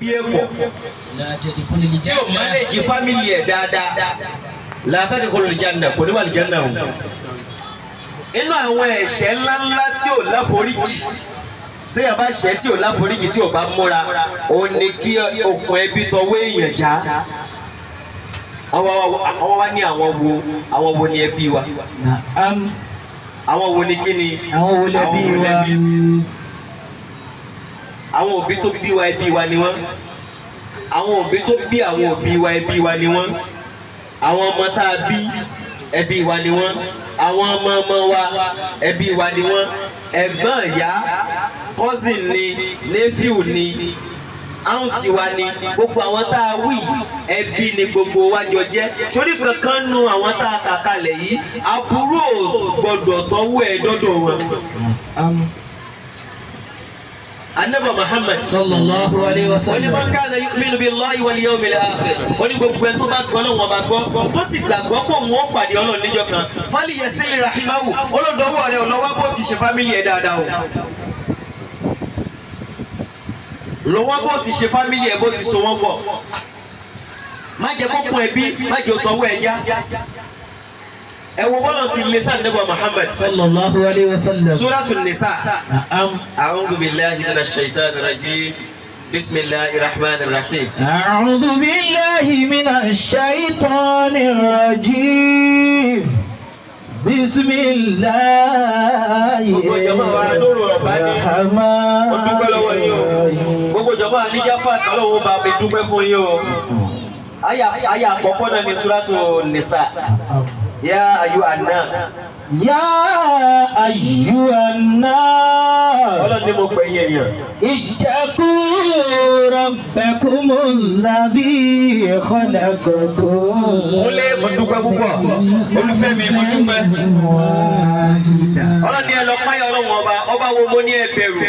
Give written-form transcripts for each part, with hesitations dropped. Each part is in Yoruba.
ẹbí ẹ̀ pọ̀ tí o manage family ẹ̀ dáadáa la tadkhulul janna kò ní wà al-janna o. inú àwọn ẹ̀ṣẹ̀ ńláńlá tí ò láforíjì tí a bá ṣẹ̀ tí ò láforíjì tí ò bá múra ó ní kí okùn ẹbí tọwọ́ èèyàn já. àwọn wa ní àwọn wo ni ẹbí wa. àwọn wo ni kíni. àwọn wo lẹbí wa. àwọn òbí tó bí wa ẹbí wa ni wọ́n. àwọn òbí tó bí àwọn òbí wa ẹbí wa ni wọ́n. àwọn ọmọ tá a bí ẹbí wa ni wọ́n. àwọn ọmọ wa ẹbí wa ni wọ́n. ẹ̀gbọ́n ìyá cousin ni nephew ni aunty wa ni gbogbo àwọn tá a wí ẹbí ni gbogbo wa jọ jẹ́. sórí kankan nu àwọn tá a kà kalẹ̀ yìí àbúrò gbọ́dọ̀ tọ́wọ́ ẹ̀ dọ́dọ̀ wọn. Ànábì Muhammad sallallahu alayhi wa sallam. Wọ́n ní man kana yu'minu billahi wal yawmil akhir. Wọ́n ní gbogbo ẹni tó bá gbọ́ Ọlọ́run ọba gbọ́ tó sì gbàgbọ́ pé òun ó pàdé Ọlọ́run níjọ́ kan. Falyasil rahimahu olódòwò rẹ̀ ọlọ́wọ́ bó ti ṣe fámìlì ẹ̀ dáadáa o. Lọ́wọ́ bó ti ṣe fámìlì ẹ̀ bó ti so wọ́n pọ̀. Má jẹ́ kó kún ẹbí, má jẹ́ òtọ́wọ́ ẹja. ẹ wo bọ́lá ti lè sáà nígbà Muhammad sallallahu alayhi wa sallam. Suratul Nisa. A'udhu billahi minash shaitanir rajim. Bismillahir rahmanir rahim. A'udhu billahi minash shaitanir rajim. Bismillahir rahmanir rahim. Gbogbo jọba Alijafa tọ́lọ́wọ́ bá mi dúpẹ́ fún yín o. Aya àkọ́kọ́ náà ni Suratul Nisa. Ya ayyuhan nas. Ya ayyuhan nas. Ọlọ́run ni mo pè yín èèyàn. Ittaqu rabbakumul ladhi khalaqakum. Mo lé mo dúpẹ́ púpọ̀. Olúfẹ́ mi mo dúpẹ́. Ọlọ́run ni ẹ lọ páyà Ọlọ́run ọba wo mo ní ẹ bẹ̀rù.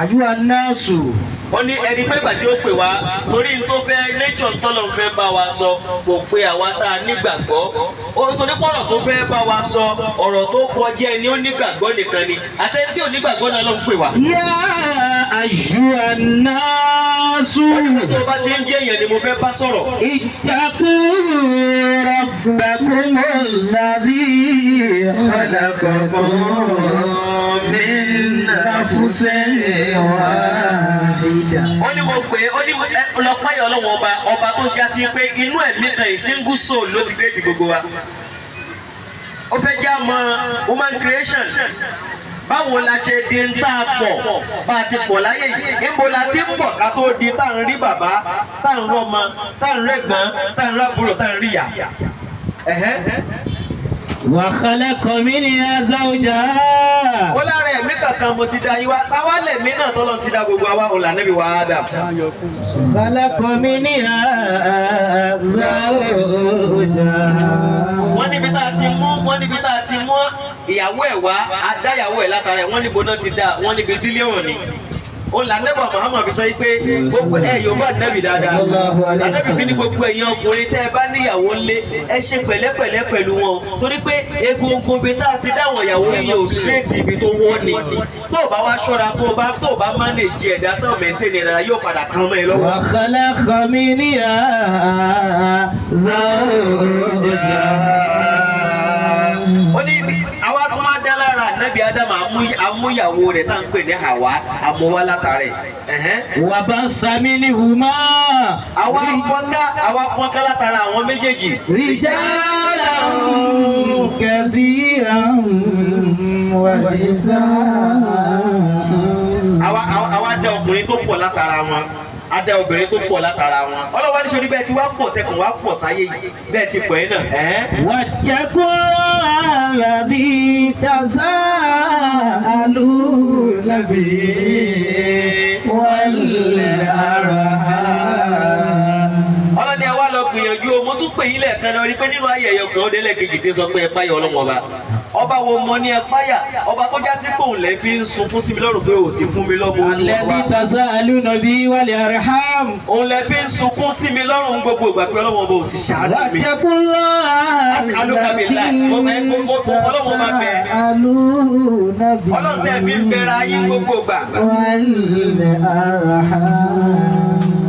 Ayyuhan nasu. Ó ní ẹni pé ìgbà tí ó pè wá torí tó fẹ́ nature tọ́lọ̀ ń fẹ́ bá wa sọ kò pé àwa tá a nígbàgbọ́ torí pọ̀rọ̀ tó fẹ́ bá wa sọ ọ̀rọ̀ tó kọjá ẹni ó nígbàgbọ́ nìkan ni àti ẹni tí ò nígbàgbọ́ náà ló ń pè wá. Ya ayyuhan nasu. Ó ní pé tó bá ti ń jẹ́ èèyàn ni mo fẹ́ bá sọ̀rọ̀. Ittaqu rabbakumul ladhi khalaqakum min nafsin wahida. Ó ní mo pè é ó ní ọlọ́pàá yẹn ọlọ́wọ́ ọba tó já sí pé inú ẹ̀mí kan single soul ló ti create gbogbo wa. Ó fẹ́ já mọ́ human creation. Báwo la ṣe di ń tá a pọ̀ bá a ti pọ̀ láyé yìí? Níbo la ti ń pọ̀ ká tó di tá à ń rí bàbá, tá à ń rọ́mọ, tá à ń rẹ́gbọ́n, tá à ń rábúrò, tá à ń ríyà. Wa khalaqa minha zawjaha. Ó lára ẹ̀mí kankan mo ti dá yín wá. Táwa lẹ̀mí náà tọ́lọ́ ti dá gbogbo àwa òun lànàbí wa Adam. Khalaqa minha zawjaha. Wọ́n níbi tá a ti mú ìyàwó ẹ̀ wá, adáyàwó ẹ̀ látara ẹ̀, wọ́n níbo náà ti dá, wọ́n níbi dílé wọn ni. Ó là nẹ́bà Muhammad fi sọ pé gbogbo yóò bá nẹ́bì dáadáa. Ànábì fi ní gbogbo ẹ̀yin ọkùnrin tẹ́ ẹ bá níyàwó ńlé ẹ ṣe pẹ̀lẹ́pẹ̀lẹ́ pẹ̀lú wọn. Torí pé egungun ibi tá a ti dáwọn ìyàwó yìí ò straight ibi tó wọ́n ni. Tó o bá wá ṣọ́ra tó o bá manage ẹ̀dá tó o maintain ẹ̀dá yóò padà kàn mọ́ ẹ lọ́wọ́. Wa khalaqa minha zawjaha. Ó ní àwa tún máa dá lára Ànábì Ádámù amúyàwó rẹ̀ tá à ń pè ní Hawa àmúwá látàrẹ̀. Wa batha minhuma. Àwa fọ́nká látara àwọn méjèèjì. Rijalan kathiran wa nisaa. Àwa dá ọkùnrin tó pọ̀ látara wọn. A dá obìnrin tó pọ̀ látara wọn. Ọlọ́wọ́ ní sọ́ni bẹ́ẹ̀ tí wàá pọ̀ tẹkùn wàá pọ̀ sáyé yìí bẹ́ẹ̀ ti pọ̀ ẹ́ náà. Wattaqu alladhi tasaaluna bihi wal arham. Ọlọ́ni ẹ wá lọ gbìyànjú o, mo tún pè yín lẹ́ẹ̀kan náà rí pé nínú ayẹyẹ ọkùnrin ó délẹ̀ kejì tí ń sọ pé ẹ páyọ̀ Ọlọ́run ọba. ọba wo mo ní ẹ páyà ọba tó já sí pé òun lè fi ń sunkún sí mi lọ́rùn pé ò sí fún mi lọ́mọ. الذي تسألون به والأرحام. òun lè fi ń sunkún sí mi lọ́rùn gbogbo ìgbà pé ọlọ́wọ́ ọba ò sì ṣàánú mi. واتقوا الله ọlọ́run tẹ́ fi ń bẹ̀rẹ̀ ayé gbogbo ìgbà.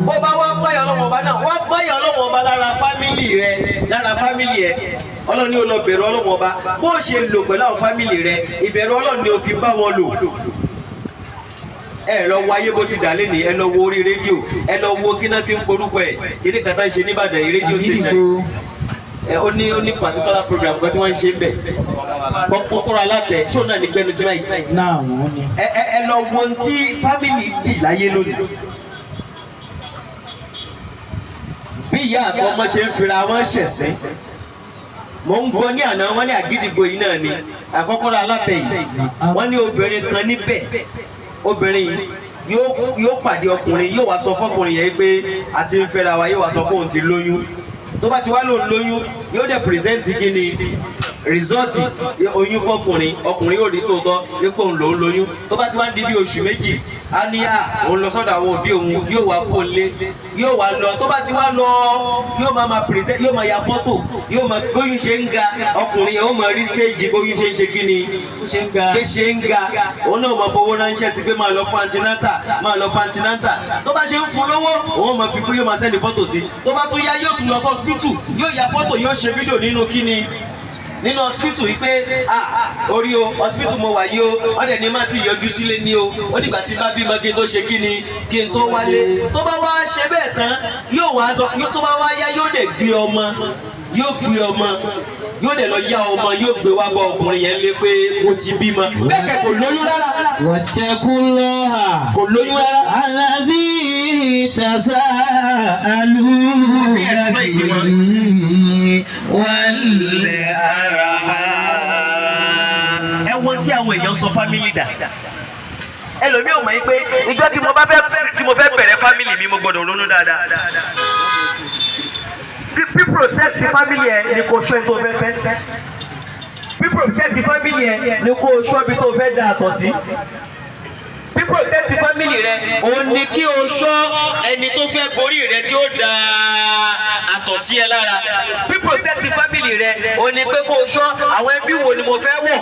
bó bá wá páyà ọlọ́wọ́ ọba náà wá páyà ọlọ́wọ́ ọba lára fámìlì rẹ lára fámìlì ẹ. ọlọ́run ní o lọ bẹ̀rù ọlọ́run ọba bó o ṣe lò pẹ̀lú àwọn fámìlì rẹ ìbẹ̀rù ọlọ́run ni o fi bá wọn lò. ẹ lọ wo ayé bó ti dà lé ní ẹ lọ wo orí rédíò ẹ lọ wo kí náà ti ń porúkọ ẹ kíní kan tá ń ṣe níbàdàn yìí rédíò station ó ní particular program kan tí wọ́n ń ṣe ń bẹ̀ kọ́kọ́rọ́ alátẹ ṣó náà ní gbẹnu sí báyìí. ẹ lọ wo ohun tí fámìlì dì láyé lónìí. bí ìyá àti ọmọ ṣe ń fira wọn ṣẹ̀sín mo ń gbọ́ ní àná wọn ní àgídìgbò yìí náà ni àkọ́kọ́rọ́ alátẹ yìí wọ́n ní obìnrin kan níbẹ̀ obìnrin yóò pàdé ọkùnrin yóò wá sọ fọkùnrin yẹn pé a ti ń fẹ́ra wa yóò wá sọ pé òun ti lóyún tó bá ti wá lóun lóyún yóò dẹ̀ pírẹsẹ́ǹtì kí ni rìsọ́ọ̀tì oyún fọkùnrin ọkùnrin yóò rí tòótọ́ yóò pé òun lòún lóyún tó bá ti wá ń di bí oṣù méjì a ní òun lọ sọ́dọ̀ àwọn òbí òun yóò wá kó lé yóò wá lọ tó bá ti wá lọ yóò máa pírẹsẹ́ǹtì yóò máa ya fọ́tò yóò máa bóyún ṣe ń ga ọkùnrin yẹn ó máa rí stéèjì bóyún ṣe ń ṣe kí ni pé ṣe ń ga òun náà máa fowó ránṣẹ́ sí pé máa lọ fún antinata máa lọ fún antinata tó bá ṣe ń fún lówó òun máa fi fún yóò máa sẹ́ndì fọ́tò sí tó bá tún yá yóò tún lọ sọ́sibítù yóò ya fọ́tò yóò ṣe fídíò nínú kí ni nínú hospital yìí pé orí o hospital mo wà yìí o wọ́n dẹ̀ ní má ti yọjú sílé ní o ó dìgbà tí bá bímọ kí n tó ṣe kí ni kí n tó wálé tó bá wá ṣe bẹ́ẹ̀ tán yóò wá tó bá wá yá yóò dẹ̀ gbé ọmọ yóò dẹ̀ lọ yá ọmọ yóò gbé wá bọ ọkùnrin yẹn lé pé mo ti bímọ bẹ́ẹ̀ kẹ́ kò lóyún rárá. wattaqullaha kò lóyún rárá. alladhi tasaaluna bihi wal arham. ẹ wo tí àwọn èèyàn sọ fámìlì dà ẹlòmíì ò mọ̀ yín pé ìjọ tí mo fẹ́ bẹ̀rẹ̀ fámìlì mi mo gbọ́dọ̀ ronú dáadáa. Bí protect family ẹ ni kò ṣọ́ tó fẹ́ fẹ́. Bí protect family ẹ ni kò ṣọ́ bí tó fẹ́ dà àtọ̀ sí. Bí protect family rẹ òun ni kí o ṣọ́ ẹni tó fẹ́ gorí rẹ tí ó da àtọ̀ sí ẹ lára. Bí protect family rẹ òun ni pé kó o ṣọ́ àwọn ẹbí wo ni mo fẹ́ wọ̀.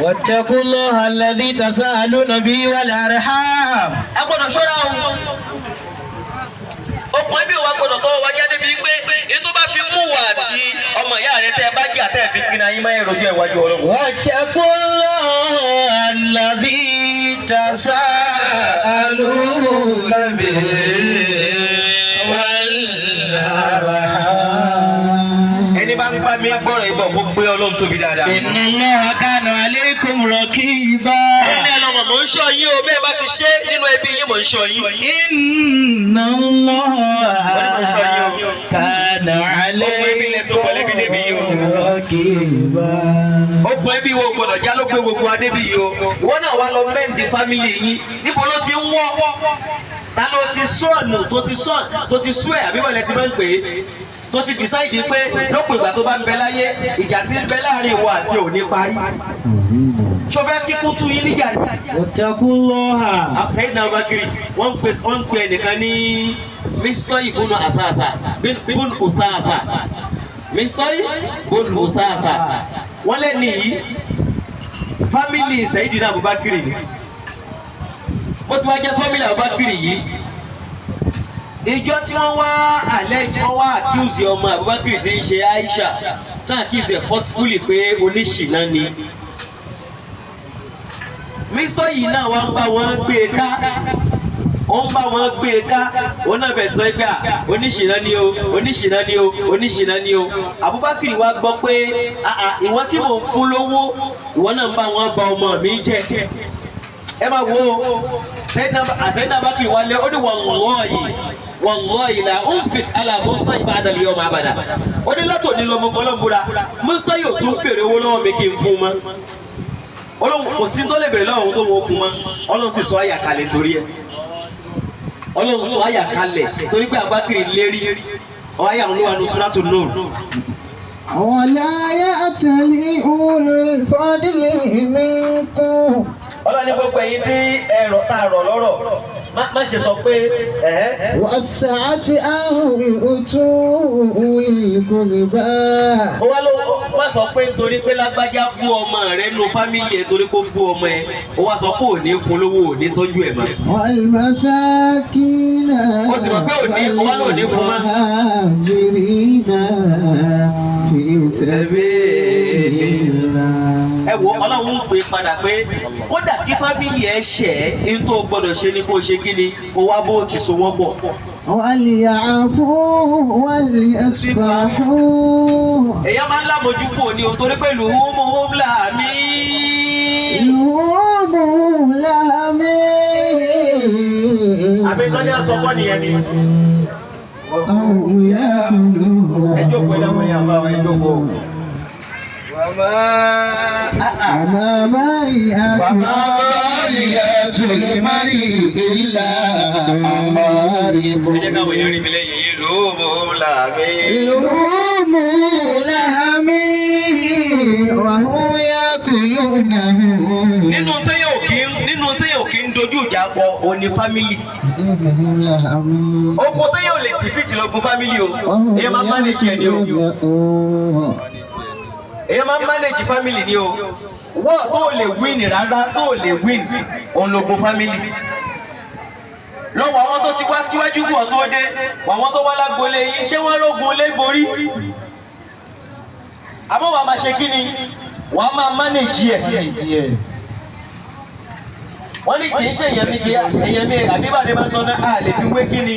wattaqullaha alladhi tasaaluna bihi wal arham. Ẹ gbọ́dọ̀ ṣọ́ra o. Ọkùnrin bí wa gbọ́dọ̀ tọwọ́ wa jáde bíi pé ètò bá fi mú wa àti ọmọ ìyá rẹ tẹ́ ẹ bá jà tẹ́ ẹ fi pinna yín máa ń rojú ẹ̀ wájú Ọlọ́run. wattaqullaha alladhi tasaaluna bihi wal arham. Ẹni bá ń bá mi gbọ́rọ̀ ìbọn kó gbé Ọlọ́run tóbi dáadáa. inna Allaha kana alaykum raqiba. Ẹni ẹlọ́mọ̀ mò ń ṣọ́ yín o bẹ́ẹ̀ bá ti ṣe nínú ẹbí yín mò ń ṣọ́ yín. inna Allaha kana alaykum raqiba. Okùn ẹbí wo gbọ́dọ̀ já ló gbé gbogbo adébí yìí o. Ìwọ náà wá lọ mẹ́ǹdì fámìlì yín. Níbo ló ti ń wọ́? Ta ló ti sọ̀nù tó ti sú ẹ̀ àbí wọlé ti máa ń pè é? Tó ti decide pé lópin ìgbà tó bá ń bẹ láyé ìjà tí ń bẹ láàrin ìwọ àti òní parí. Ṣo fẹ́ kíkú tú yín níjà ni? wattaqullaha. Sayyidina Abubakar wọ́n ń pè ẹnìkan ní Mr. Ibn Uthatha Ibn Uthatha Mr. Ibn Uthatha wọ́n lẹ́ni yìí fámìlì Sayyidina Abubakar ni ó ti wá jẹ́ fámìlì Abubakar yìí ìjọ tí wọ́n wá accuse ọmọ Abubakar tí ń ṣe Aisha tí wọ́n accuse ẹ̀ forcefully pé oníṣìnà ni Mr. yìí náà wá ń bá wọn gbé e ká ó ń bá wọn gbé e ká òun náà bẹ̀ sọ pé oníṣìnà ni o oníṣìnà ni o oníṣìnà ni o Abubakar wá gbọ́ pé ìwọ tí mò ń fún lówó ìwọ náà ń bá wọn bà ọmọ mi jẹ́ ẹ máa wo Sayyidina Abubakar wálé ó ní wallahi la unfiq ala Muh'Saheed ba'da al-yawm abada ó ní látò ní lọ́mọ fọlọ́mùbúra Muh'Saheed yóò tún pèrè owó lọ́wọ́ mi kí n fún mọ́ Ọlọ́run kò sí tó lè bèrè lọ́wọ́ tó wọ́n fún mọ́ Ọlọ́run sì sọ àyà kalẹ̀ torí ẹ̀ Ọlọ́run sọ àyà kalẹ̀ torí pé Abubakar lérí àyà ń lọ́wọ́ ní Suratu Nur ولا يأتل أولو الفضل منكم. Ọlọ́ni gbogbo ẹ̀yin tí ẹ̀rọ tá a rọ̀ lọ́rọ̀ má ṣe sọ pé والسعة أن يؤتوا أولي القربى. ó wá ló wá sọ pé nítorí pé lágbájá bú ọmọ rẹ nínú fámìlì ẹ torí kó bú ọmọ ẹ ó wá sọ pé ò ní fún lówó ò ní tọ́jú ẹ̀ mọ́. والمساكين. ó sì mọ̀ pé ó wá lò ní fún mọ́. المهاجرين في سبيل الله. ẹ wo Ọlọ́run ń pè padà pé kódà kí fámìlì ẹ ṣẹ̀ ẹ́ ní tó gbọ́dọ̀ ṣe ni kó ṣe kí ni kó wá bó ti so wọ́n pọ̀. وليعفوا وليصفحوا. èèyàn máa ń lámojú kò ní o torí pé lùhùmùhùm làmí. لهم لهم. àbí tọ́ni àsọkọ́ nìyẹn ni. أو يأكلون. ẹ jókòó ẹ dákun ẹ̀yà bá wa ẹ jókòó. وما مائية المرء إلا أمارب. ẹ jẹ́ káwọn èèyàn rí mi lẹ́yìn yìí lùhùmùhùm làmí. لهم لهم وهم يأكلونه. nínú téyàn ò kí ń dojú ìjà pọ̀ òní fámìlì. ogun téyàn ò lè dìfìtì lógun fámìlì o èèyàn máa manage ẹ ni o èèyàn máa manage fámìlì ni o wọ́n tó lè win rárá tó lè win òun lógun fámìlì. lọ́wọ́ àwọn tó ti wá síwájú bọ̀ tó dé àwọn tó wá lágbolé yìí ṣé wọ́n rógun lé borí àmọ́ wàá máa ṣe kí ni wàá máa manage ẹ̀. wọ́n ní kì í ṣe èèyàn mi àbíbàdé máa ń sọ náà a lè fi wé kí ni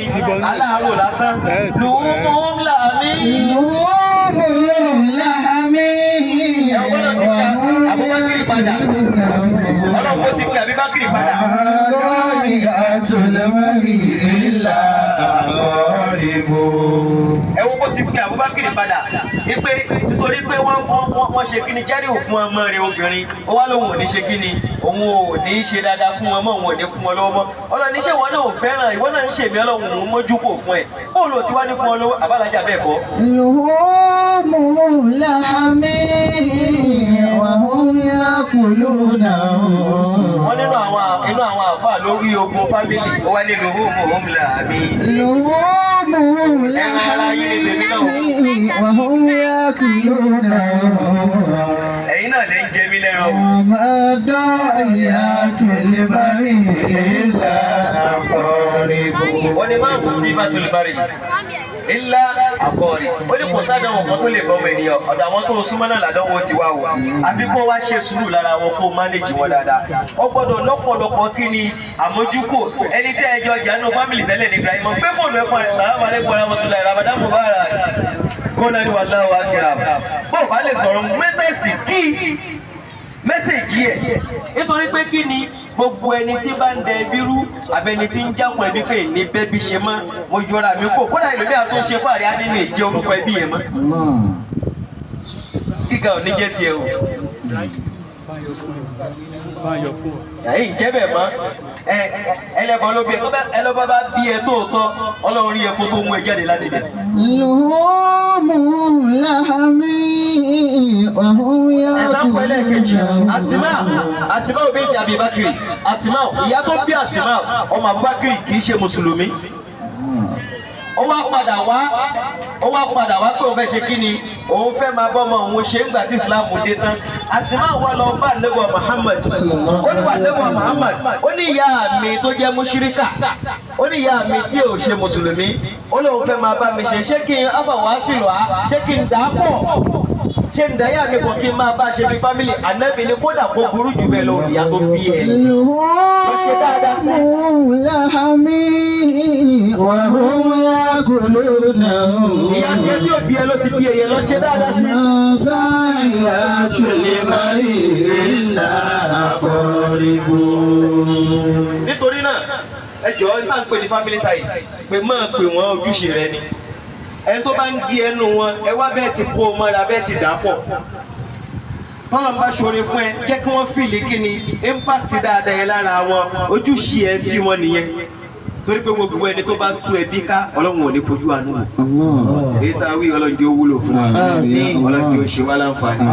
aláàárò lásán. lùhùmùhùm làmí. لهم لهم. Abubakar padà Ọlọ́run ó ti pe Abubakar padà. ẹ wo bó ti pe Abubakar padà ipe nítorí pé wọ́n ṣe kíni jáde ò fún ọmọ rẹ̀ obìnrin ó wá lóun ò ní ṣe kíni òun ò ní ṣe dáadáa fún ọmọ òun ò ní fún ọ lọ́wọ́ mọ́ Ọlọ́run níṣẹ́ wọn náà ò fẹ́ràn ìwọ náà ń ṣèmí Ọlọ́run òun mójú kò fún ẹ bóòlù tí wá ní fún ọ lọ́wọ́ àbálájà bẹ́ẹ̀ kọ́. لهم لهم وهم يأكلونه. wọ́n nínú àwọn àfáà lórí ogun fámìlì ó wá nínú lùhùmùhùm làmí. لهم لهم وهم يأكلونه. ẹ̀yin náà lè ń jẹ mí lẹ́ran o. وما ضايعت البريء إلا أقارب. wọ́n ní máa musibatul bari illa àkọ́ọ̀rì ó ní kò sádánwò kan tó lè bọ́mọ ènìyàn ọ̀dọ̀ àwọn tó súnmọ́ náà làdánwò ti wá o àfi kó wá ṣe sùúrù lára wọn kó mánéjì wọn dáadáa ó gbọ́dọ̀ lọ́pọ̀lọpọ̀ kí ni àmójúkò ẹni tẹ́ ẹjọ́ jàánú fámìlì tẹ́lẹ̀ ní Ibrahim gbé fóònù ẹ̀fọn rẹ̀ sàlámù alaykum warahmatullahi Ramadan mubarak kó náà ní wallahu akram bó o bá lè sọ̀rọ̀ mẹ́tẹ̀ẹ̀sì kí mẹ́sẹ̀jì ẹ̀ nítorí pé kí ni gbogbo ẹni tí bá ń dẹ ẹbí rú abẹni tí ń jákun ẹbí pé ní bẹ́bí ṣe mọ́ mo yọra mi kó kódà ìlòmí àtúnṣe fáàrí ánínú ìjẹ orúkọ ẹbí yẹn mọ́ kíkà ò ní jẹ́ tiẹ̀ o ẹ̀yìn jẹ́ bẹ̀ mọ́ ẹlẹ́bọn ló bí ẹ ẹlọ́bọn bá bí ẹ tóòtọ́ Ọlọ́run rí epo tó mú ẹ jáde láti bẹ̀. لهم لهم وهم ẹ̀sánpọ̀ ẹlẹ́ẹ̀kejì يأكلونه. Asima obìnrin Abi Bakri Asima ìyá tó bí Asima ọmọ Abubakar kì í ṣe mùsùlùmí ó wá padà wá pé òun fẹ́ ṣe kí ni òun fẹ́ máa bọ́mọ òun ṣe ń gbà tí Islam dé tán Asima wà lọ bá nẹ́bọ̀ Muhammad ó ní wà nẹ́bọ̀ Muhammad ó ní ìyá mi tó jẹ́ mushirika ó ní ìyá mi tí ò ṣe mùsùlùmí ó lóun fẹ́ máa bá mi ṣe kí n afàwọ́ sí lọ́à ṣé kí n dà á pọ̀ ṣé ń dáyà mi kò kí n máa bá ṣe bí fámìlì ànábì ni kódà kó burú jù bẹ́ẹ̀ lọ ìyá tó bí ẹ. lọ ṣe dáadáa sí. وهم يأكلونه. ìyá tiẹ̀ tí ò bí ẹ ló ti bí ẹyẹ lọ ṣe dáadáa sí. ضايعت المرء إلا أقارب. nítorí náà ẹ jọ̀ọ́ nípa ń pè ní family ties pé máa pè wọ́n ojúṣe rẹ ni ẹni tó bá ń di ẹnu wọn ẹ wá bẹ́ẹ̀ ti kó o mọ́ra bẹ́ẹ̀ ti dà pọ̀ tọ́lọ́n bá ṣoore fún ẹ jẹ́ kí wọ́n fìlì kí ni impact dáadáa yẹn lára wọn ojúṣe ẹ sí wọn nìyẹn torí pé gbogbo ẹni tó bá tú ẹbí ká Ọlọ́run ò ní fojú àánú wò èyí tá a wí Ọlọ́run jẹ́ ó wúlò fún wa Ọlọ́run jẹ́ ó ṣe wá láǹfààní.